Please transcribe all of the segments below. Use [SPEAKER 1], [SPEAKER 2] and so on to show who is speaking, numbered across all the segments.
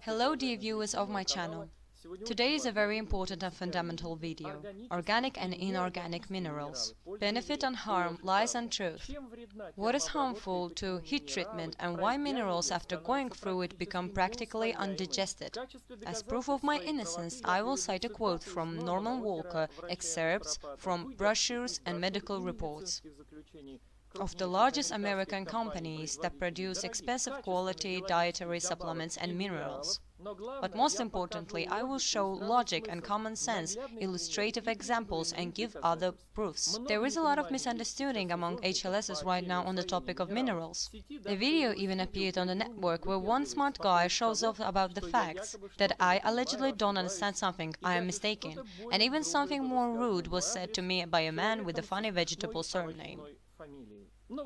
[SPEAKER 1] Hello dear viewers of my channel. Today is a very important and fundamental video. Organic and inorganic minerals. Benefit and harm, lies and truth. What is harmful to heat treatment and why minerals after going through it become practically undigested. As proof of my innocence, I will cite a quote from Norman Walker, excerpts from brochures and medical reports of the largest American companies that produce expensive quality dietary supplements and minerals. But most importantly, I will show logic and common sense, illustrative examples and give other proofs. There is a lot of misunderstanding among HLSs right now on the topic of minerals. The video even appeared on the network where one smart guy shows off about the facts that I allegedly don't understand something, I am mistaken, and even something more rude was said to me by a man with a funny vegetable surname.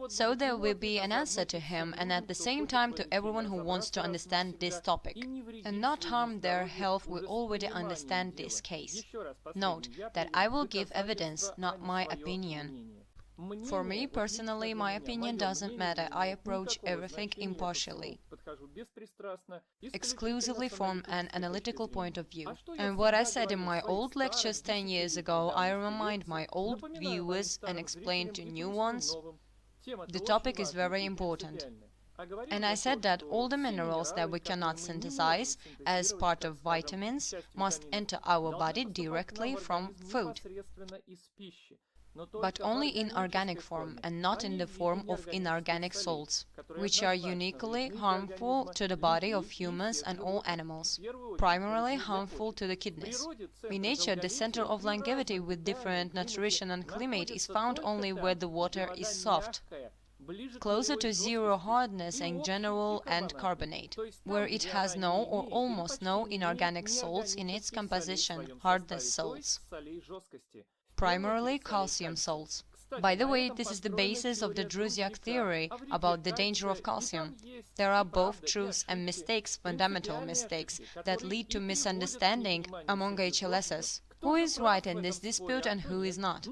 [SPEAKER 1] So there will be an answer to him and at the same time to everyone who wants to understand this topic and not harm their health. We already understand this case. Note that I will give evidence, not my opinion. For me personally, my opinion doesn't matter. I approach everything impartially, exclusively from an analytical point of view. And what I said in my old lectures 10 years ago, I remind my old viewers and explain to new ones. The topic is very important. And I said that all the minerals that we cannot synthesize as part of vitamins must enter our body directly from food, but only in organic form and not in the form of inorganic salts, which are uniquely harmful to the body of humans and all animals, primarily harmful to the kidneys. In nature, the center of longevity with different nutrition and climate is found only where the water is soft, closer to zero hardness in general and carbonate, where it has no or almost no inorganic salts in its composition, hardness salts, primarily calcium salts. By the way, this is the basis of the Druzyak theory about the danger of calcium. There are both truths and mistakes, fundamental mistakes, that lead to misunderstanding among HLSs. Who is right in this dispute and who is not?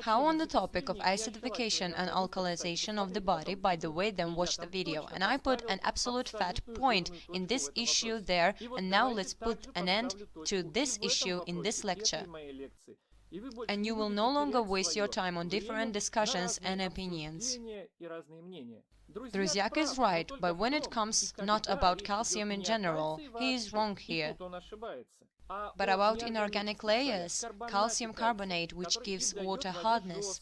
[SPEAKER 1] How on the topic of acidification and alkalization of the body, by the way, then watch the video. And I put an absolute fat point in this issue there, and now let's put an end to this issue in this lecture. And you will no longer waste your time on different discussions and opinions. Druzyak is right, but when it comes not about calcium in general, he is wrong here. But about inorganic layers, calcium carbonate, which gives water hardness.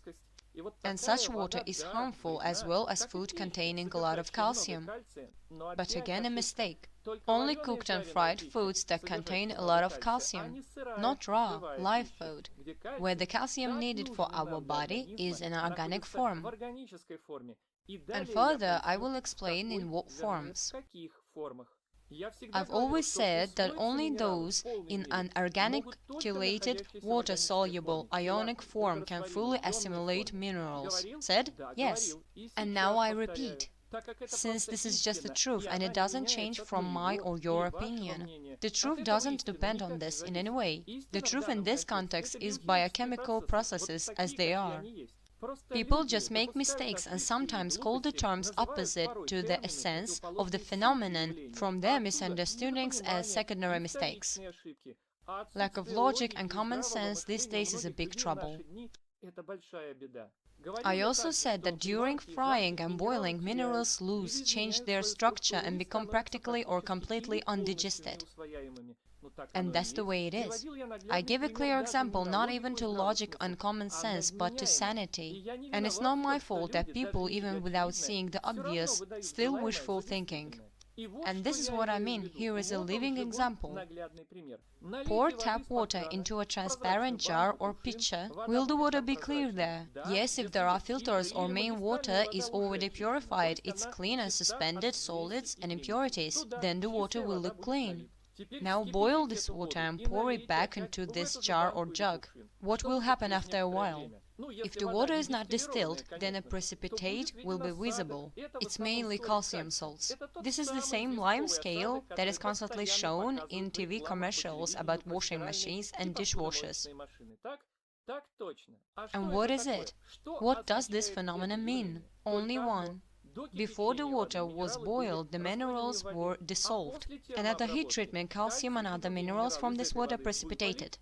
[SPEAKER 1] And such water is harmful as well as food containing a lot of calcium. But again a mistake. Only cooked and fried foods that contain a lot of calcium, not raw, live food, where the calcium needed for our body is in organic form. And further, I will explain in what forms. I've always said that only those in an organic, chelated, water-soluble, ionic form can fully assimilate minerals. Said? Yes. And now I repeat, since this is just the truth and it doesn't change from my or your opinion. The truth doesn't depend on this in any way. The truth in this context is biochemical processes as they are. People just make mistakes and sometimes call the terms opposite to the essence of the phenomenon from their misunderstandings as secondary mistakes. Lack of logic and common sense these days is a big trouble. I also said that during frying and boiling, minerals change their structure and become practically or completely undigested. And that's the way it is. I give a clear example not even to logic and common sense, but to sanity. And it's not my fault that people, even without seeing the obvious, still wishful thinking. And this is what I mean. Here is a living example. Pour tap water into a transparent jar or pitcher. Will the water be clear there? Yes, if there are filters or main water is already purified, it's clean and suspended solids and impurities, then the water will look clean. Now boil this water and pour it back into this jar or jug. What will happen after a while? If the water is not distilled, then a precipitate will be visible. It's mainly calcium salts. This is the same lime scale that is constantly shown in TV commercials about washing machines and dishwashers. And what is it? What does this phenomenon mean? Only one. Before the water was boiled, the minerals were dissolved, and at the heat treatment, calcium and other minerals from this water precipitated.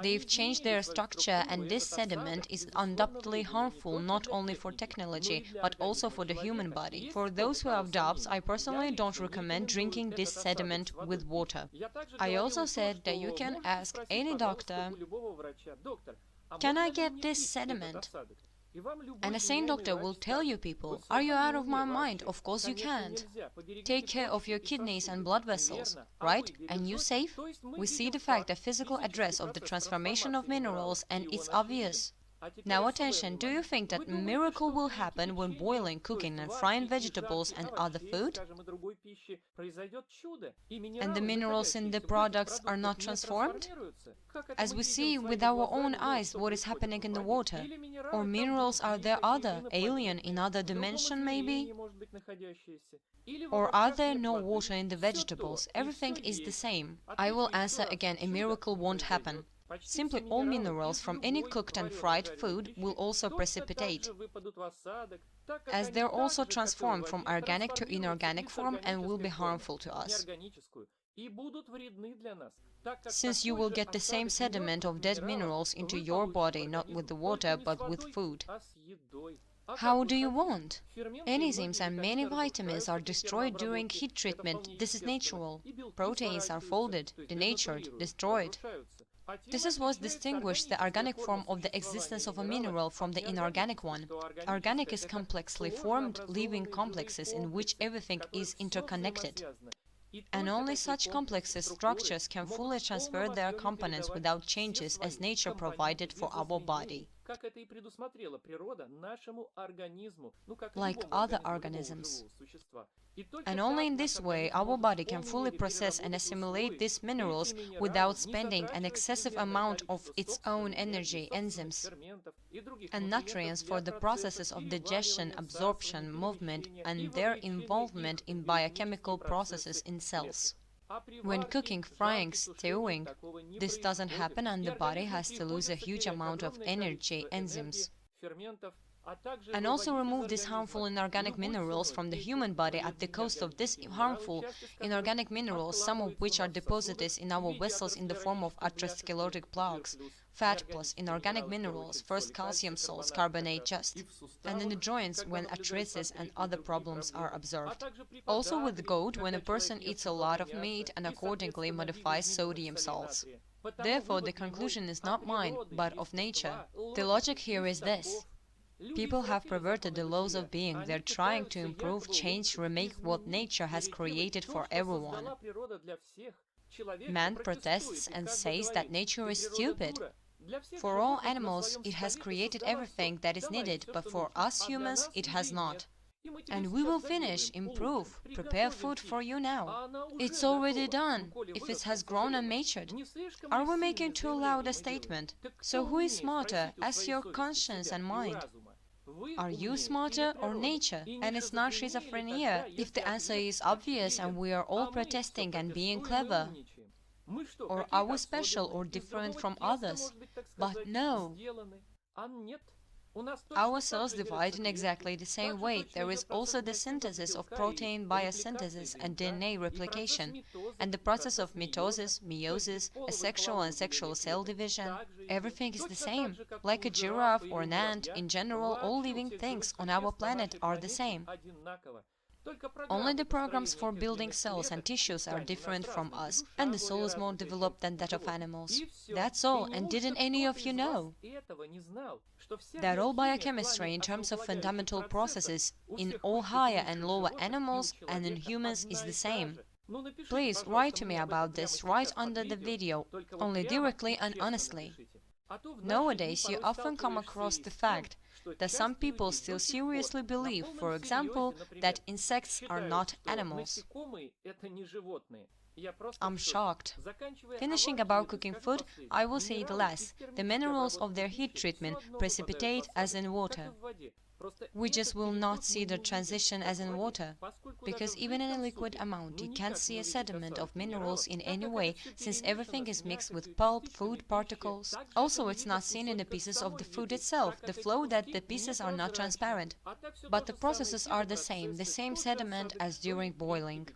[SPEAKER 1] They've changed their structure, and this sediment is undoubtedly harmful not only for technology, but also for the human body. For those who have doubts, I personally don't recommend drinking this sediment with water. I also said that you can ask any doctor, "Can I get this sediment?" And a sane doctor will tell you people, "Are you out of my mind? Of course you can't. Take care of your kidneys and blood vessels, right? And you safe?" We see the fact, the physical address of the transformation of minerals, and it's obvious. Now attention, do you think that a miracle will happen when boiling, cooking and frying vegetables and other food? And the minerals in the products are not transformed? As we see with our own eyes what is happening in the water. Or minerals are there other, alien in other dimension maybe? Or are there no water in the vegetables? Everything is the same. I will answer again, a miracle won't happen. Simply all minerals from any cooked and fried food will also precipitate, as they're also transformed from organic to inorganic form and will be harmful to us. Since you will get the same sediment of dead minerals into your body, not with the water, but with food. How do you want? Enzymes and many vitamins are destroyed during heat treatment. This is natural. Proteins are folded, denatured, destroyed. This is what distinguishes the organic form of the existence of a mineral from the inorganic one. Organic is complexly formed living complexes in which everything is interconnected. And only such complexes structures can fully transfer their components without changes as nature provided for our body, like other organisms. And only in this way our body can fully process and assimilate these minerals without spending an excessive amount of its own energy, enzymes, and nutrients for the processes of digestion, absorption, movement, and their involvement in biochemical processes in cells. When cooking, frying, stewing, this doesn't happen and the body has to lose a huge amount of energy, enzymes, and also remove these harmful inorganic minerals from the human body at the cost of these harmful inorganic minerals, some of which are deposited in our vessels in the form of atherosclerotic plaques, fat plus inorganic minerals, first calcium salts, carbonate just, and in the joints when arthritis and other problems are observed. Also with gout, when a person eats a lot of meat and accordingly modifies sodium salts. Therefore, the conclusion is not mine, but of nature. The logic here is this. People have perverted the laws of being. They're trying to improve, change, remake what nature has created for everyone. Man protests and says that nature is stupid. For all animals, it has created everything that is needed, but for us humans, it has not. And we will finish, improve, prepare food for you now. It's already done, if it has grown and matured. Are we making too loud a statement? So who is smarter? Ask your conscience and mind. Are you smarter or nature? And it's not schizophrenia, if the answer is obvious and we are all protesting and being clever. Or are we special or different from others? But no. Our cells divide in exactly the same way. There is also the synthesis of protein biosynthesis and DNA replication, and the process of mitosis, meiosis, asexual and sexual cell division. Everything is the same. Like a giraffe or an ant, in general, all living things on our planet are the same. Only the programs for building cells and tissues are different from us, and the soul is more developed than that of animals. That's all, and didn't any of you know that all biochemistry in terms of fundamental processes in all higher and lower animals and in humans is the same? Please write to me about this right under the video, only directly and honestly. Nowadays you often come across the fact that some people still seriously believe, for example, that insects are not animals. I'm shocked. Finishing about cooking food, I will say the less. The minerals of their heat treatment precipitate as in water. We just will not see the transition as in water, because even in a liquid amount you can't see a sediment of minerals in any way, since everything is mixed with pulp, food particles. Also, it's not seen in the pieces of the food itself, the flow that the pieces are not transparent. But the processes are the same sediment as during boiling.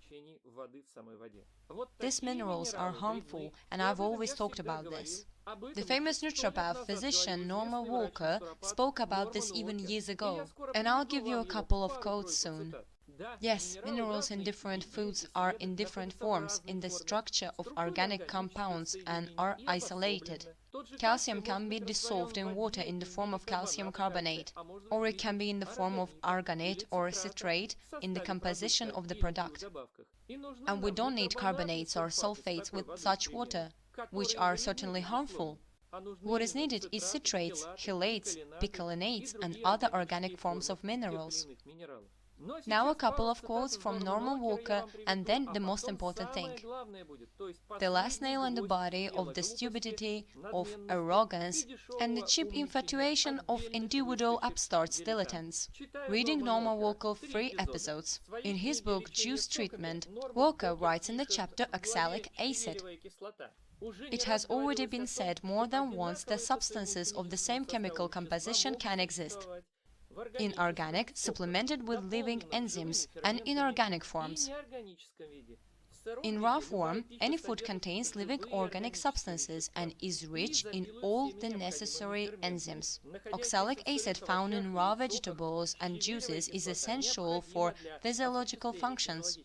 [SPEAKER 1] These minerals are harmful, and I've always talked about this. The famous naturopath physician Norman Walker spoke about this even years ago, and I'll give you a couple of quotes soon. Yes, minerals in different foods are in different forms in the structure of organic compounds and are isolated. Calcium can be dissolved in water in the form of calcium carbonate, or it can be in the form of arganate or citrate in the composition of the product. And we don't need carbonates or sulfates with such water, which are certainly harmful. What is needed is citrates, chelates, picolinates, and other organic forms of minerals. Now a couple of quotes from Norman Walker, and then the most important thing. The last nail in the body of the stupidity, of arrogance, and the cheap infatuation of individual upstarts dilettantes. Reading Norman Walker 3 episodes. In his book Juice Treatment, Walker writes in the chapter Oxalic acid. It has already been said more than once that substances of the same chemical composition can exist. Inorganic, supplemented with living enzymes, and inorganic forms. In raw form, any food contains living organic substances and is rich in all the necessary enzymes. Oxalic acid found in raw vegetables and juices is essential for physiological functions.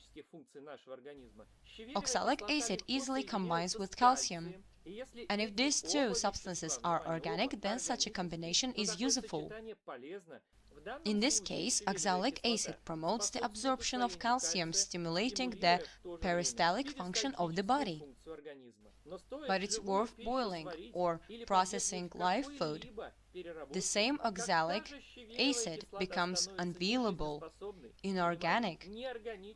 [SPEAKER 1] Oxalic acid easily combines with calcium. And if these two substances are organic, then such a combination is useful. In this case, oxalic acid promotes the absorption of calcium, stimulating the peristaltic function of the body. But it's worth boiling or processing live food. The same oxalic acid becomes unavailable, inorganic,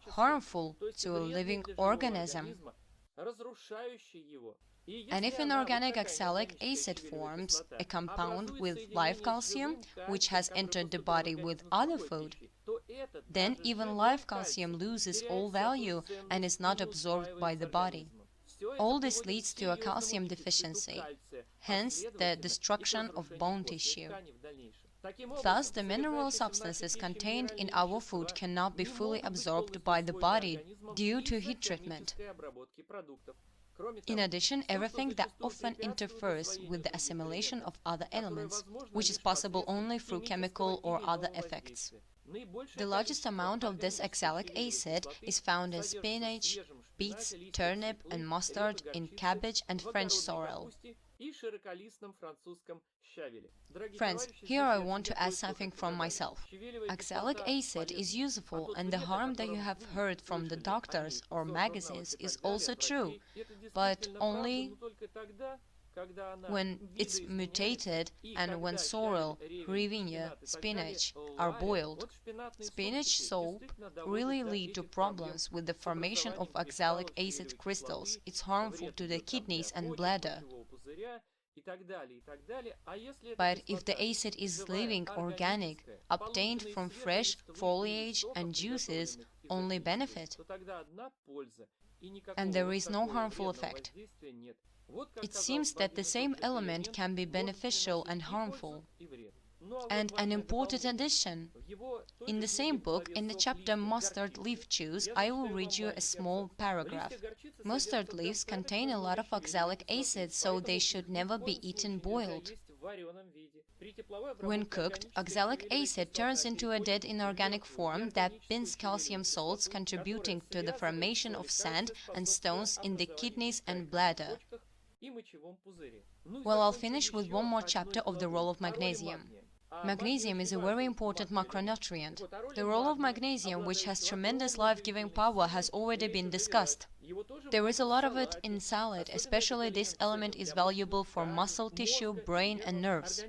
[SPEAKER 1] harmful to a living organism. And if inorganic oxalic acid forms a compound with live calcium, which has entered the body with other food, then even live calcium loses all value and is not absorbed by the body. All this leads to a calcium deficiency, hence the destruction of bone tissue. Thus, the mineral substances contained in our food cannot be fully absorbed by the body due to heat treatment. In addition, everything that often interferes with the assimilation of other elements, which is possible only through chemical or other effects. The largest amount of this oxalic acid is found in spinach, beets, turnip and mustard, in cabbage and French sorrel. Friends, here I want to add something from myself. Oxalic acid is useful, and the harm that you have heard from the doctors or magazines is also true, but only when it's mutated and when sorrel, revenia, spinach are boiled. Spinach soap really lead to problems with the formation of oxalic acid crystals. It's harmful to the kidneys and bladder. But if the acid is living, organic, obtained from fresh foliage and juices, only benefit, and there is no harmful effect. It seems that the same element can be beneficial and harmful. And an important addition. In the same book, in the chapter Mustard Leaf Juice, I will read you a small paragraph. Mustard leaves contain a lot of oxalic acid, so they should never be eaten boiled. When cooked, oxalic acid turns into a dead inorganic form that binds calcium salts, contributing to the formation of sand and stones in the kidneys and bladder. Well, I'll finish with one more chapter of the role of magnesium. Magnesium is a very important macronutrient. The role of magnesium, which has tremendous life-giving power, has already been discussed. There is a lot of it in salad, especially this element is valuable for muscle tissue, brain and nerves.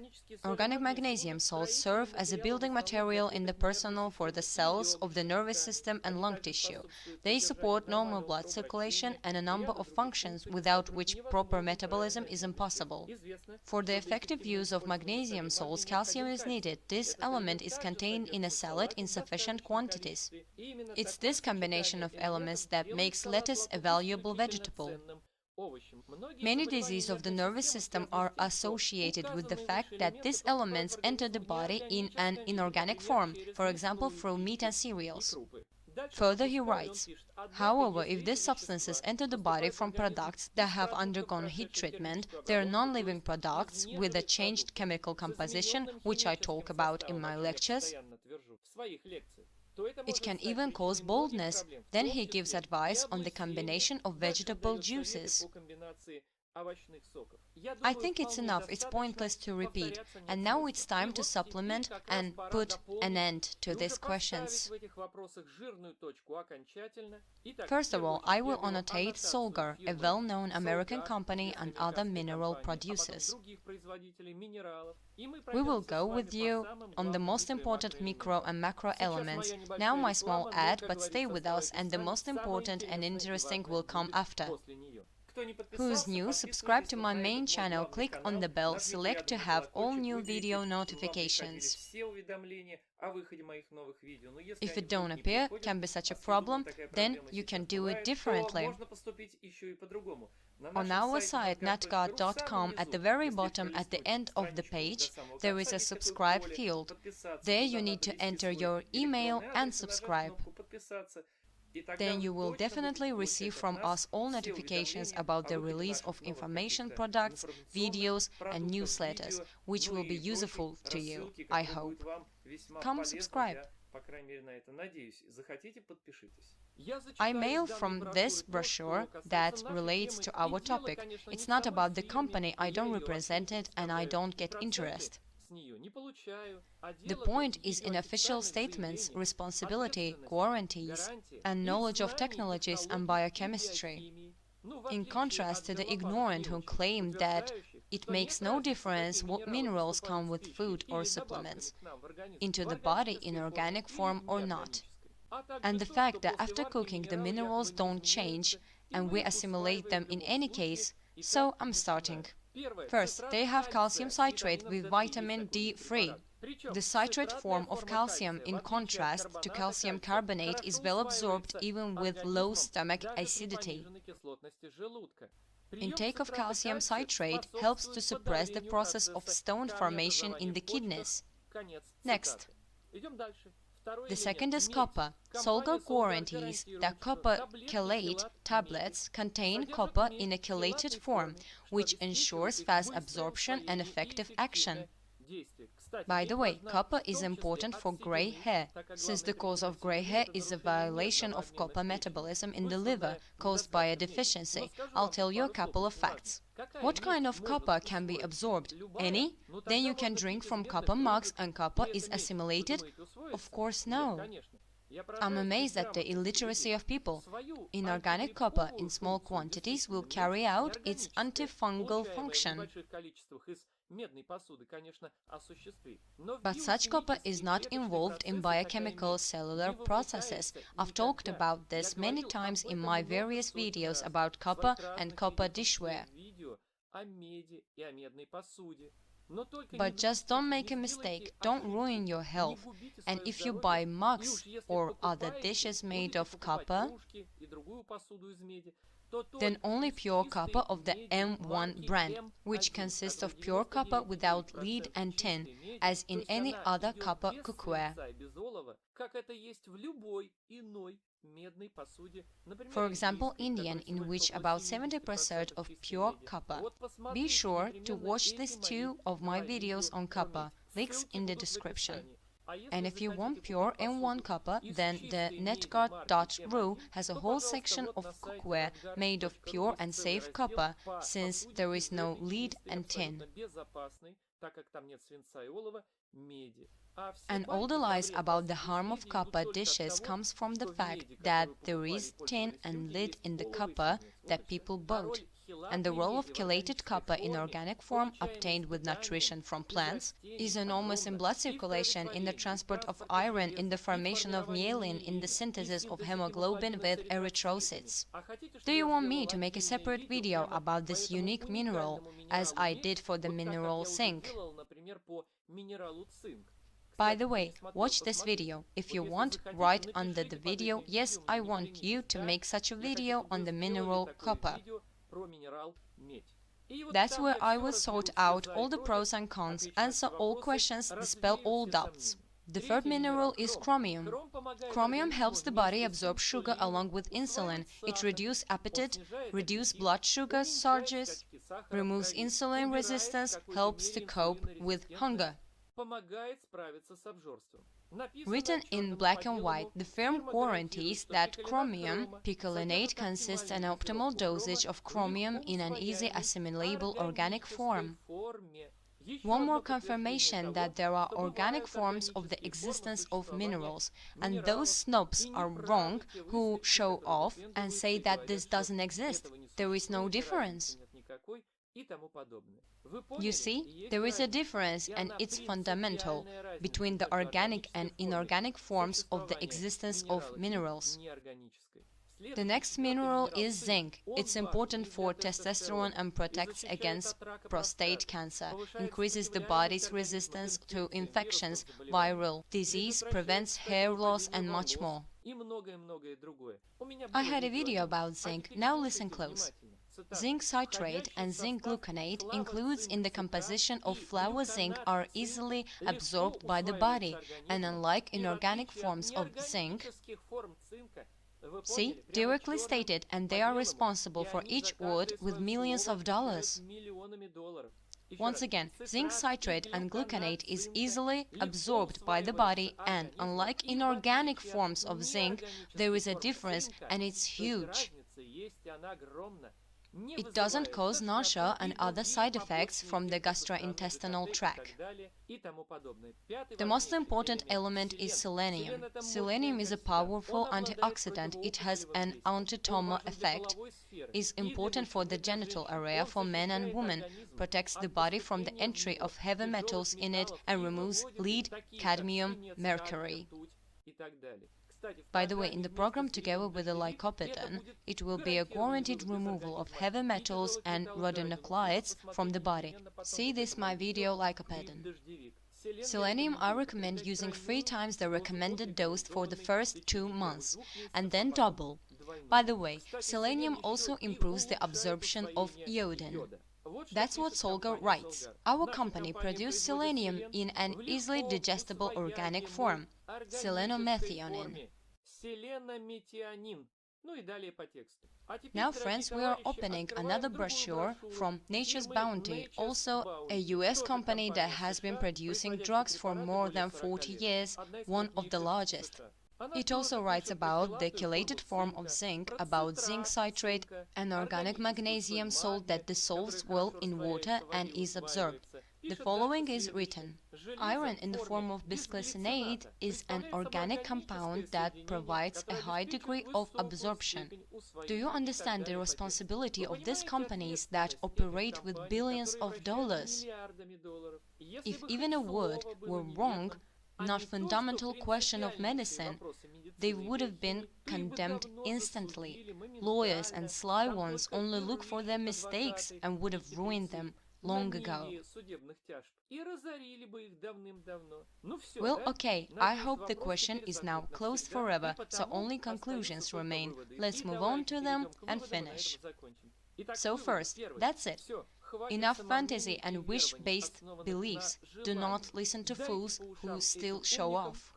[SPEAKER 1] Organic magnesium salts serve as a building material in the personnel for the cells of the nervous system and lung tissue. They support normal blood circulation and a number of functions without which proper metabolism is impossible. For the effective use of magnesium salts, calcium is needed. This element is contained in a salad in sufficient quantities. It's this combination of elements that makes lettuce a valuable vegetable. Many diseases of the nervous system are associated with the fact that these elements enter the body in an inorganic form, for example through meat and cereals. Further, he writes, however, if these substances enter the body from products that have undergone heat treatment, they are non-living products with a changed chemical composition, which I talk about in my lectures. It can even cause baldness. Then he gives advice on the combination of vegetable juices. I think it's enough, it's pointless to repeat, and now it's time to supplement and put an end to these questions. First of all, I will annotate Solgar, a well-known American company and other mineral producers. We will go with you on the most important micro and macro elements. Now my small ad, but stay with us, and the most important and interesting will come after. Who's new? Subscribe to my main channel, click on the bell, select to have all new video notifications. If it don't appear, can be such a problem, then you can do it differently. On our site netguard.com, at the very bottom at the end of the page, there is a subscribe field. There you need to enter your email and subscribe. Then you will definitely receive from us all notifications about the release of information products, videos and newsletters, which will be useful to you, I hope. Come subscribe. I mail from this brochure that relates to our topic. It's not about the company, I don't represent it and I don't get interest. The point is in official statements, responsibility, guarantees, and knowledge of technologies and biochemistry. In contrast to the ignorant who claim that it makes no difference what minerals come with food or supplements into the body in organic form or not. And the fact that after cooking the minerals don't change and we assimilate them in any case, so I'm starting. First, they have calcium citrate with vitamin D3. The citrate form of calcium, in contrast to calcium carbonate, is well absorbed even with low stomach acidity. Intake of calcium citrate helps to suppress the process of stone formation in the kidneys. Next. The second is copper. Solgar guarantees that copper chelate tablets contain copper in a chelated form, which ensures fast absorption and effective action. By the way, copper is important for gray hair, since the cause of gray hair is a violation of copper metabolism in the liver caused by a deficiency. I'll tell you a couple of facts. What kind of copper can be absorbed? Any? Then you can drink from copper mugs and copper is assimilated? Of course no. I'm amazed at the illiteracy of people. Inorganic copper in small quantities will carry out its antifungal function. But such copper is not involved in biochemical cellular processes. I've talked about this many times in my various videos about copper and copper dishware. But just don't make a mistake, don't ruin your health. And if you buy mugs or other dishes made of copper, then only pure copper of the M1 brand, which consists of pure copper without lead and tin, as in any other copper cookware. For example, Indian, in which about 70% of pure copper. Be sure to watch these two of my videos on copper, links in the description. And if you want pure M1 copper, then the netguard.ru has a whole section of cookware made of pure and safe copper, since there is no lead and tin. And all the lies about the harm of copper dishes comes from the fact that there is tin and lead in the copper that people bought. And the role of chelated copper in organic form obtained with nutrition from plants is enormous in blood circulation, in the transport of iron, in the formation of myelin, in the synthesis of hemoglobin with erythrocytes. Do you want me to make a separate video about this unique mineral, as I did for the mineral zinc? By the way, watch this video. If you want, write under the video, yes, I want you to make such a video on the mineral copper. That's where I will sort out all the pros and cons, answer all questions, dispel all doubts. The third mineral is chromium. Chromium helps the body absorb sugar along with insulin. It reduces appetite, reduces blood sugar surges, removes insulin resistance, helps to cope with hunger. Written in black and white, the firm guarantees that chromium picolinate consists an optimal dosage of chromium in an easy assimilable organic form. One more confirmation that there are organic forms of the existence of minerals, and those snobs are wrong who show off and say that this doesn't exist. There is no difference. You see, there is a difference, and it's fundamental, between the organic and inorganic forms of the existence of minerals. The next mineral is zinc. It's important for testosterone and protects against prostate cancer, increases the body's resistance to infections, viral disease, prevents hair loss, and much more. I had a video about zinc, now listen close. Zinc citrate and zinc gluconate includes in the composition of flour zinc are easily absorbed by the body, and unlike inorganic forms of zinc, see, directly stated, and they are responsible for each word with millions of dollars. Once again, zinc citrate and gluconate is easily absorbed by the body, and unlike inorganic forms of zinc, there is a difference, and it's huge. It doesn't cause nausea and other side effects from the gastrointestinal tract. The most important element is selenium. Selenium is a powerful antioxidant. It has an anti-tumor effect, is important for the genital area for men and women, protects the body from the entry of heavy metals in it, and removes lead, cadmium, mercury. By the way, in the program together with the lycoperdon, it will be a guaranteed removal of heavy metals and radionuclides from the body. See this my video lycoperdon. Selenium I recommend using 3 times the recommended dose for the first 2 months, and then double. By the way, selenium also improves the absorption of iodine. That's what Solga writes. Our company produced selenium in an easily digestible organic form, selenomethionine. Now, friends, we are opening another brochure from Nature's Bounty, also a US company that has been producing drugs for more than 40 years, one of the largest. It also writes about the chelated form of zinc, about zinc citrate, an organic magnesium salt that dissolves well in water and is absorbed. The following is written. Iron in the form of bisglycinate is an organic compound that provides a high degree of absorption. Do you understand the responsibility of these companies that operate with billions of dollars? If even a word were wrong, not fundamental question of medicine, they would have been condemned instantly. Lawyers and sly ones only look for their mistakes and would have ruined them long ago. Well, okay, I hope the question is now closed forever, so only conclusions remain. Let's move on to them and finish. So first, that's it. Enough fantasy and wish-based beliefs. Do not listen to fools who still show off.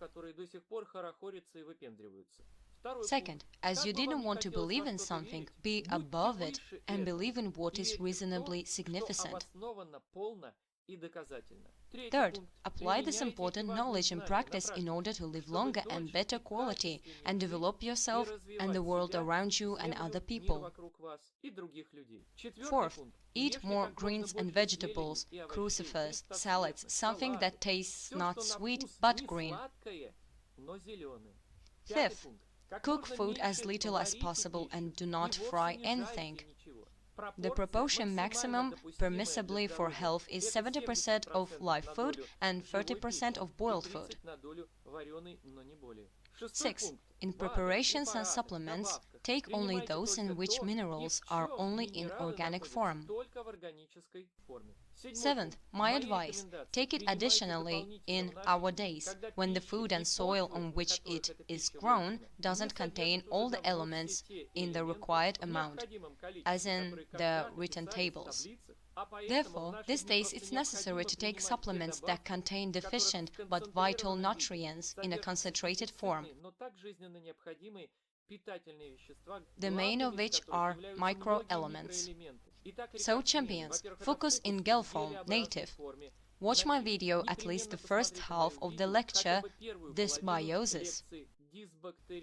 [SPEAKER 1] Second, as you didn't want to believe in something, be above it and believe in what is reasonably significant. Third, apply this important knowledge in practice in order to live longer and better quality and develop yourself and the world around you and other people. Fourth, eat more greens and vegetables, crucifers, salads, something that tastes not sweet but green. Fifth, cook food as little as possible and do not fry anything. The proportion maximum permissibly for health is 70% of live food and 30% of boiled food. Sixth, in preparations and supplements, take only those in which minerals are only in organic form. Seventh, my advice, take it additionally in our days, when the food and soil on which it is grown doesn't contain all the elements in the required amount, as in the written tables. Therefore, these days it's necessary to take supplements that contain deficient but vital nutrients in a concentrated form, the main of which are microelements. So champions, focus in gel form, native. Watch my video at least the first half of the lecture, Dysbiosis.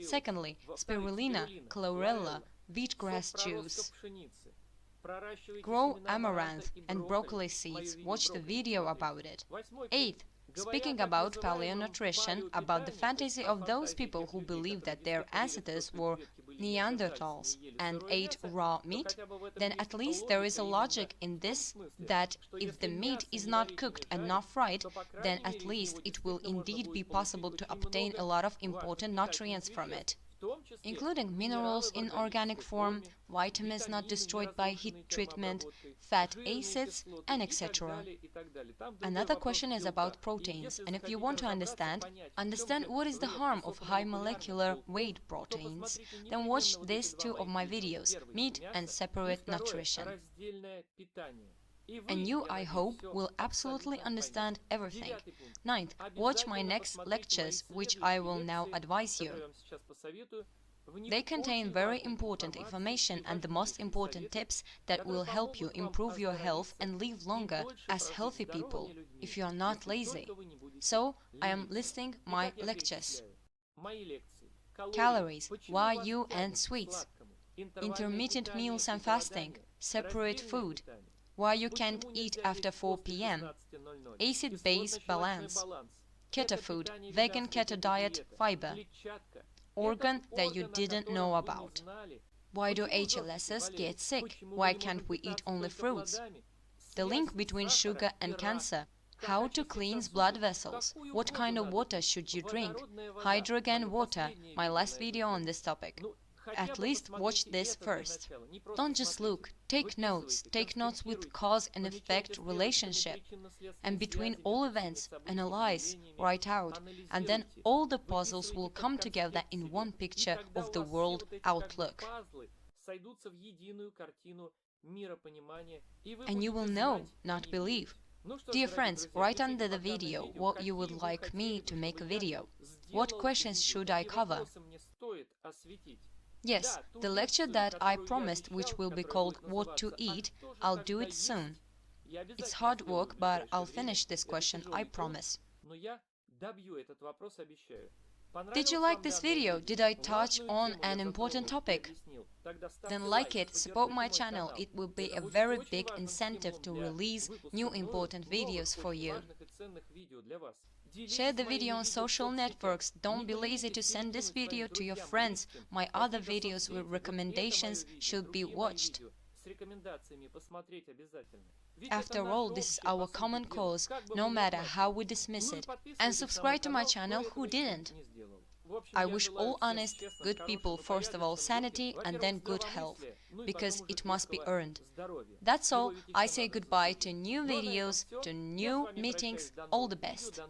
[SPEAKER 1] Secondly, spirulina, chlorella, wheatgrass juice. Grow amaranth and broccoli seeds, watch the video about it. Eighth, speaking about paleonutrition, about the fantasy of those people who believe that their ancestors were Neanderthals and ate raw meat, then at least there is a logic in this, that if the meat is not cooked and not fried, then at least it will indeed be possible to obtain a lot of important nutrients from it, including minerals in organic form, vitamins not destroyed by heat treatment, fat acids, and etc. Another question is about proteins, and if you want to understand what is the harm of high molecular weight proteins, then watch these two of my videos, Meat and Separate Nutrition. And you, I hope, will absolutely understand everything. Ninth, watch my next lectures, which I will now advise you. They contain very important information and the most important tips that will help you improve your health and live longer as healthy people, if you are not lazy. So, I am listing my lectures. Calories, why you and sweets. Intermittent meals and fasting. Separate food. Why you can't eat after 4 p.m. Acid-base balance. Keto food, vegan keto diet, fiber. Organ that you didn't know about. Why do HLSs get sick? Why can't we eat only fruits? The link between sugar and cancer. How to cleanse blood vessels. What kind of water should you drink? Hydrogen water, my last video on this topic. At least watch this first. Don't just look, take notes with cause and effect relationship, and between all events, analyze, write out, and then all the puzzles will come together in one picture of the world outlook. And you will know, not believe. Dear friends, write under the video what you would like me to make a video. What questions should I cover? Yes, the lecture that I promised, which will be called What to Eat, I'll do it soon. It's hard work, but I'll finish this question, I promise. Did you like this video? Did I touch on an important topic? Then like it, support my channel, it will be a very big incentive to release new important videos for you. Share the video on social networks, don't be lazy to send this video to your friends, my other videos with recommendations should be watched. After all, this is our common cause, no matter how we dismiss it. And subscribe to my channel who didn't. I wish all honest, good people first of all sanity and then good health, because it must be earned. That's all, I say goodbye to new videos, to new meetings, all the best.